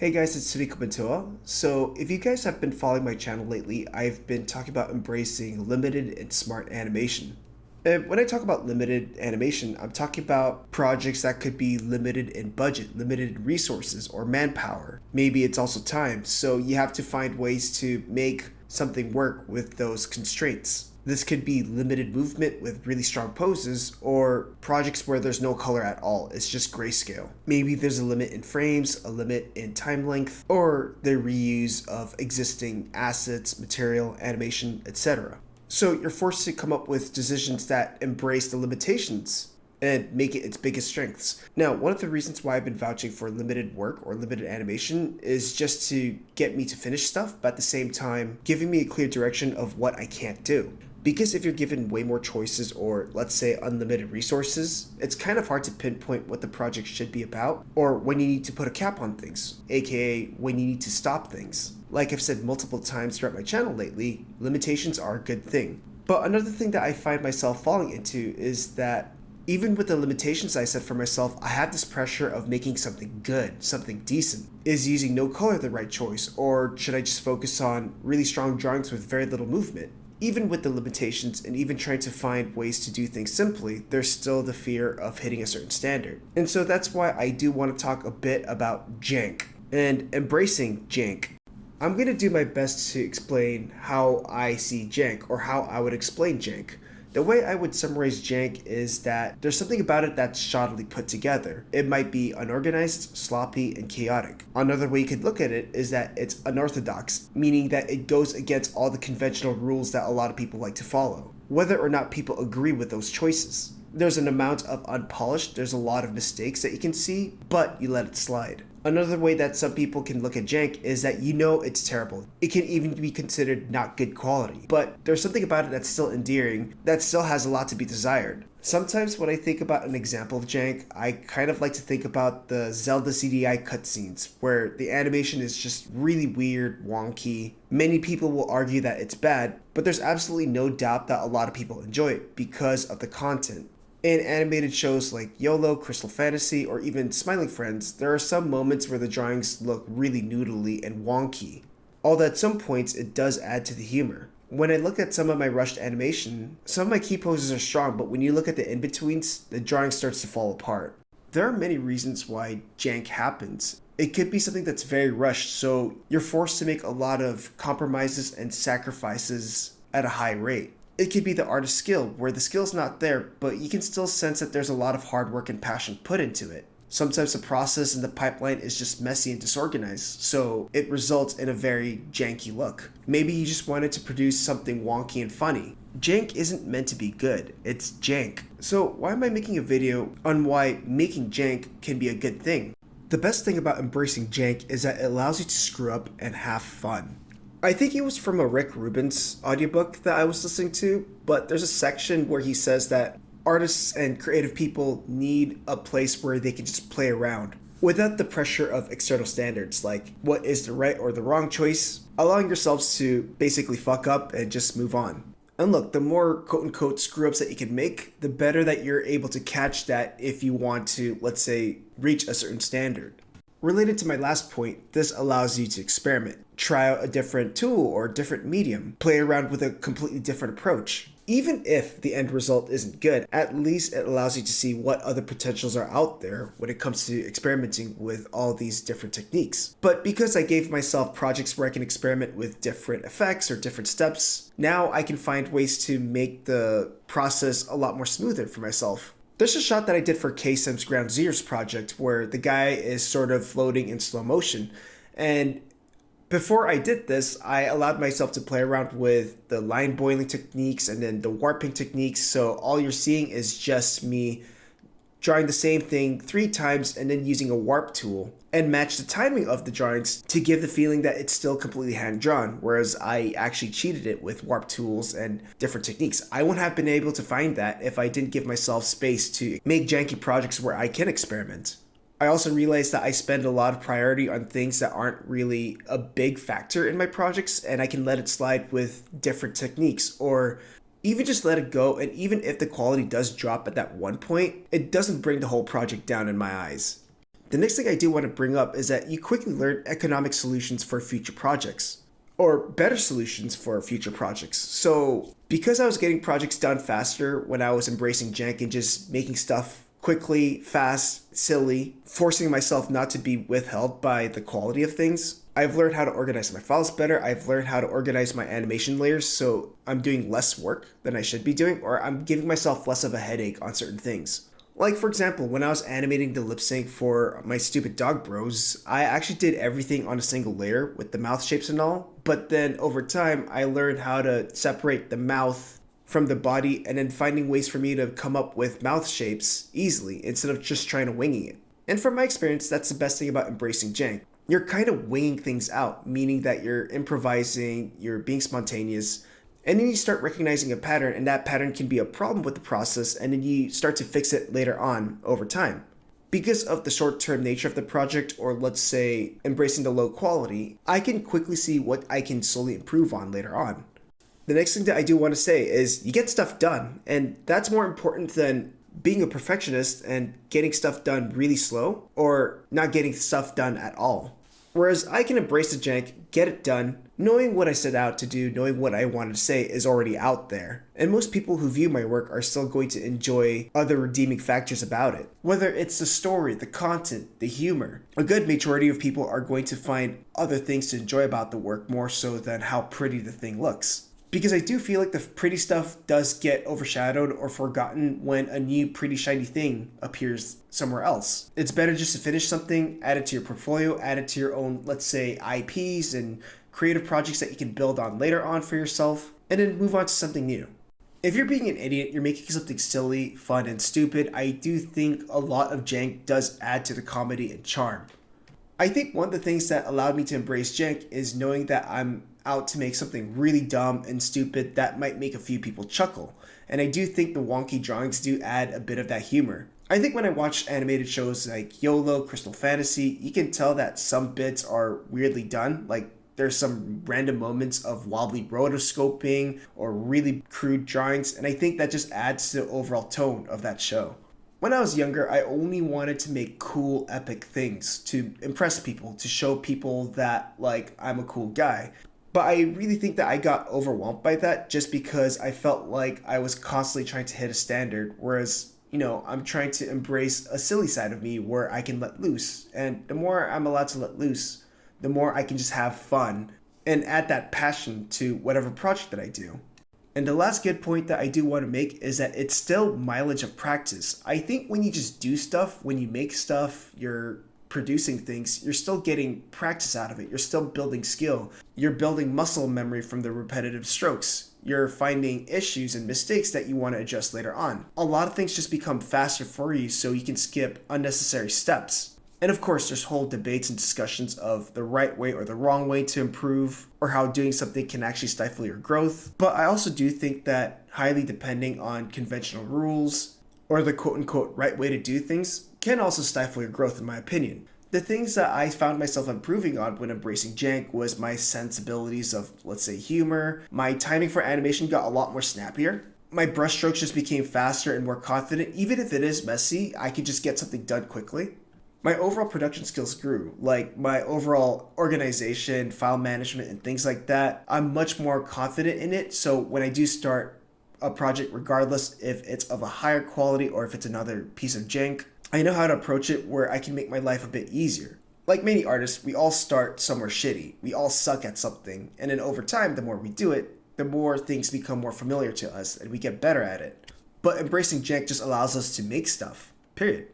Hey guys, it's Toniko Pantoja. So if you guys have been following my channel lately, I've been talking about embracing limited and smart animation. And when I talk about limited animation, I'm talking about projects that could be limited in budget, limited in resources, or manpower. Maybe it's also time, so you have to find ways to make something work with those constraints. This could be limited movement with really strong poses, or projects where there's no color at all, it's just grayscale. Maybe there's a limit in frames, a limit in time length, or the reuse of existing assets, material, animation, etc. So you're forced to come up with decisions that embrace the limitations and make it its biggest strengths. Now, one of the reasons why I've been vouching for limited work or limited animation is just to get me to finish stuff, but at the same time, giving me a clear direction of what I can't do. Because if you're given way more choices or, let's say, unlimited resources, it's kind of hard to pinpoint what the project should be about or when you need to put a cap on things, aka when you need to stop things. Like I've said multiple times throughout my channel lately, limitations are a good thing. But another thing that I find myself falling into is that even with the limitations I set for myself, I have this pressure of making something good, something decent. Is using no color the right choice, or should I just focus on really strong drawings with very little movement? Even with the limitations and even trying to find ways to do things simply, there's still the fear of hitting a certain standard. And so that's why I do want to talk a bit about jank and embracing jank. I'm going to do my best to explain how I see jank or how I would explain jank. The way I would summarize jank is that there's something about it that's shoddily put together. It might be unorganized, sloppy, and chaotic. Another way you could look at it is that it's unorthodox, meaning that it goes against all the conventional rules that a lot of people like to follow, whether or not people agree with those choices. There's an amount of unpolished, there's a lot of mistakes that you can see, but you let it slide. Another way that some people can look at jank is that you know it's terrible. It can even be considered not good quality, but there's something about it that's still endearing, that still has a lot to be desired. Sometimes when I think about an example of jank, I kind of like to think about the Zelda CDI cutscenes, where the animation is just really weird, wonky. Many people will argue that it's bad, but there's absolutely no doubt that a lot of people enjoy it because of the content. In animated shows like YOLO, Crystal Fantasy, or even Smiling Friends, there are some moments where the drawings look really noodly and wonky. Although at some points it does add to the humor. When I look at some of my rushed animation, some of my key poses are strong, but when you look at the in-betweens, the drawing starts to fall apart. There are many reasons why jank happens. It could be something that's very rushed, so you're forced to make a lot of compromises and sacrifices at a high rate. It could be the artist's skill, where the skill's not there, but you can still sense that there's a lot of hard work and passion put into it. Sometimes the process and the pipeline is just messy and disorganized, so it results in a very janky look. Maybe you just wanted to produce something wonky and funny. Jank isn't meant to be good, it's jank. So why am I making a video on why making jank can be a good thing? The best thing about embracing jank is that it allows you to screw up and have fun. I think it was from a Rick Rubin's audiobook that I was listening to, but there's a section where he says that artists and creative people need a place where they can just play around without the pressure of external standards, like what is the right or the wrong choice, allowing yourselves to basically fuck up and just move on. And look, the more quote-unquote screw-ups that you can make, the better that you're able to catch that if you want to, let's say, reach a certain standard. Related to my last point, this allows you to experiment, try out a different tool or different medium, play around with a completely different approach. Even if the end result isn't good, at least it allows you to see what other potentials are out there when it comes to experimenting with all these different techniques. But because I gave myself projects where I can experiment with different effects or different steps, now I can find ways to make the process a lot more smoother for myself. There's a shot that I did for K-Sim's Ground Zero's project where the guy is sort of floating in slow motion, and before I did this, I allowed myself to play around with the line boiling techniques and then the warping techniques, so all you're seeing is just me drawing the same thing 3 times and then using a warp tool and match the timing of the drawings to give the feeling that it's still completely hand-drawn, whereas I actually cheated it with warp tools and different techniques. I wouldn't have been able to find that if I didn't give myself space to make janky projects where I can experiment. I also realized that I spend a lot of priority on things that aren't really a big factor in my projects, and I can let it slide with different techniques, or even just let it go, and even if the quality does drop at that one point, it doesn't bring the whole project down in my eyes. The next thing I do want to bring up is that you quickly learn economic solutions for future projects, or better solutions for future projects. So, because I was getting projects done faster when I was embracing jank and just making stuff quickly, fast, silly, forcing myself not to be withheld by the quality of things, I've learned how to organize my files better. I've learned how to organize my animation layers so I'm doing less work than I should be doing, or I'm giving myself less of a headache on certain things. Like, for example, when I was animating the lip sync for my stupid dog bros, I actually did everything on a single layer with the mouth shapes and all. But then over time, I learned how to separate the mouth from the body and then finding ways for me to come up with mouth shapes easily instead of just trying to winging it. And from my experience, that's the best thing about embracing jank. You're kind of winging things out, meaning that you're improvising, you're being spontaneous, and then you start recognizing a pattern, and that pattern can be a problem with the process, and then you start to fix it later on over time. Because of the short-term nature of the project, or let's say embracing the low quality, I can quickly see what I can slowly improve on later on. The next thing that I do want to say is you get stuff done, and that's more important than being a perfectionist and getting stuff done really slow or not getting stuff done at all. Whereas I can embrace the jank, get it done, knowing what I set out to do, knowing what I wanted to say is already out there. And most people who view my work are still going to enjoy other redeeming factors about it. Whether it's the story, the content, the humor. A good majority of people are going to find other things to enjoy about the work more so than how pretty the thing looks. Because I do feel like the pretty stuff does get overshadowed or forgotten when a new pretty shiny thing appears somewhere else. It's better just to finish something, add it to your portfolio, add it to your own, let's say, IPs and creative projects that you can build on later on for yourself, and then move on to something new. If you're being an idiot, you're making something silly, fun, and stupid, I do think a lot of jank does add to the comedy and charm. I think one of the things that allowed me to embrace jank is knowing that I'm out to make something really dumb and stupid that might make a few people chuckle. And I do think the wonky drawings do add a bit of that humor. I think when I watch animated shows like YOLO, Crystal Fantasy, you can tell that some bits are weirdly done. Like there's some random moments of wobbly rotoscoping or really crude drawings, and I think that just adds to the overall tone of that show. When I was younger, I only wanted to make cool, epic things to impress people, to show people that, like, I'm a cool guy. But I really think that I got overwhelmed by that just because I felt like I was constantly trying to hit a standard, whereas, I'm trying to embrace a silly side of me where I can let loose. And the more I'm allowed to let loose, the more I can just have fun and add that passion to whatever project that I do. And the last good point that I do want to make is that it's still mileage of practice. I think when you just do stuff, when you make stuff, you're producing things, you're still getting practice out of it. You're still building skill. You're building muscle memory from the repetitive strokes. You're finding issues and mistakes that you want to adjust later on. A lot of things just become faster for you so you can skip unnecessary steps. And of course, there's whole debates and discussions of the right way or the wrong way to improve, or how doing something can actually stifle your growth. But I also do think that highly depending on conventional rules, or the quote-unquote right way to do things, can also stifle your growth in my opinion. The things that I found myself improving on when embracing jank was my sensibilities of, let's say, humor. My timing for animation got a lot more snappier. My brushstrokes just became faster and more confident. Even if it is messy, I could just get something done quickly. My overall production skills grew, like my overall organization, file management, and things like that. I'm much more confident in it, so when I do start a project, regardless if it's of a higher quality or if it's another piece of jank, I know how to approach it where I can make my life a bit easier. Like many artists, we all start somewhere shitty. We all suck at something, and then over time, the more we do it, the more things become more familiar to us and we get better at it. But embracing jank just allows us to make stuff, period.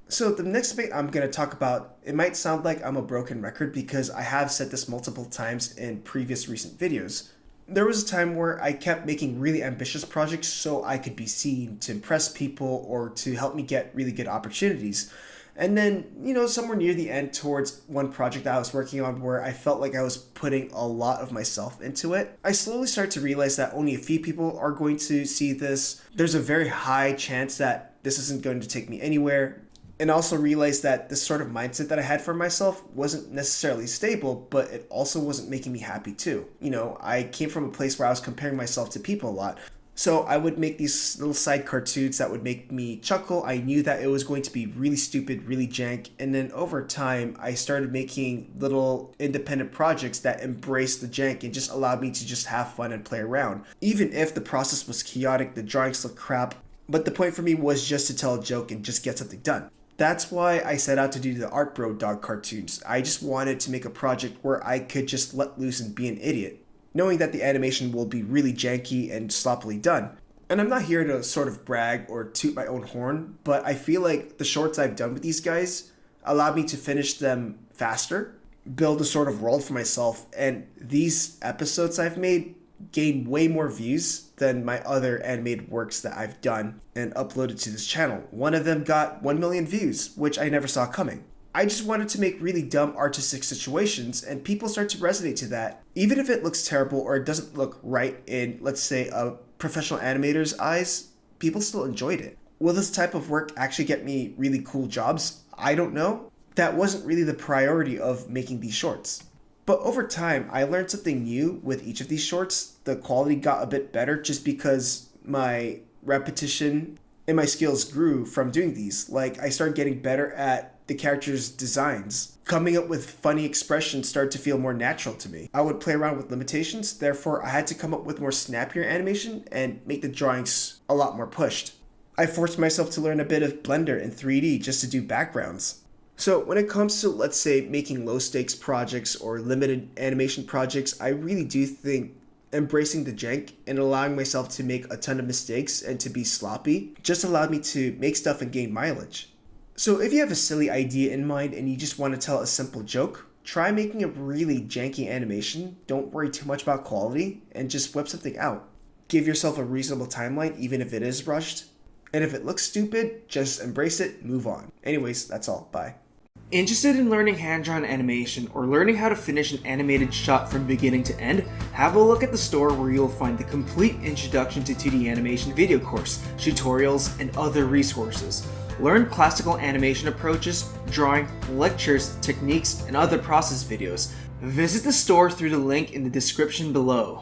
So the next bit I'm going to talk about, it might sound like I'm a broken record because I have said this multiple times in previous recent videos. There was a time where I kept making really ambitious projects so I could be seen, to impress people, or to help me get really good opportunities. And then, somewhere near the end towards one project that I was working on where I felt like I was putting a lot of myself into it, I slowly started to realize that only a few people are going to see this. There's a very high chance that this isn't going to take me anywhere. And also realized that this sort of mindset that I had for myself wasn't necessarily stable, but it also wasn't making me happy too. I came from a place where I was comparing myself to people a lot. So I would make these little side cartoons that would make me chuckle. I knew that it was going to be really stupid, really jank. And then over time, I started making little independent projects that embraced the jank and just allowed me to just have fun and play around. Even if the process was chaotic, the drawings looked crap. But the point for me was just to tell a joke and just get something done. That's why I set out to do the Art Bro dog cartoons. I just wanted to make a project where I could just let loose and be an idiot, knowing that the animation will be really janky and sloppily done. And I'm not here to sort of brag or toot my own horn, but I feel like the shorts I've done with these guys allowed me to finish them faster, build a sort of world for myself, and these episodes I've made gain way more views than my other animated works that I've done and uploaded to this channel. One of them got 1 million views, which I never saw coming. I just wanted to make really dumb artistic situations, and people start to resonate to that. Even if it looks terrible or it doesn't look right in, let's say, a professional animator's eyes, people still enjoyed it. Will this type of work actually get me really cool jobs? I don't know. That wasn't really the priority of making these shorts. But over time, I learned something new with each of these shorts. The quality got a bit better just because my repetition and my skills grew from doing these. Like, I started getting better at the characters' designs. Coming up with funny expressions started to feel more natural to me. I would play around with limitations, therefore I had to come up with more snappier animation and make the drawings a lot more pushed. I forced myself to learn a bit of Blender and 3D just to do backgrounds. So when it comes to, let's say, making low stakes projects or limited animation projects, I really do think embracing the jank and allowing myself to make a ton of mistakes and to be sloppy just allowed me to make stuff and gain mileage. So if you have a silly idea in mind and you just want to tell a simple joke, try making a really janky animation. Don't worry too much about quality and just whip something out. Give yourself a reasonable timeline even if it is rushed. And if it looks stupid, just embrace it, move on. Anyways, that's all. Bye. Interested in learning hand-drawn animation or learning how to finish an animated shot from beginning to end? Have a look at the store where you'll find the complete Introduction to 2D Animation video course, tutorials, and other resources. Learn classical animation approaches, drawing, lectures, techniques, and other process videos. Visit the store through the link in the description below.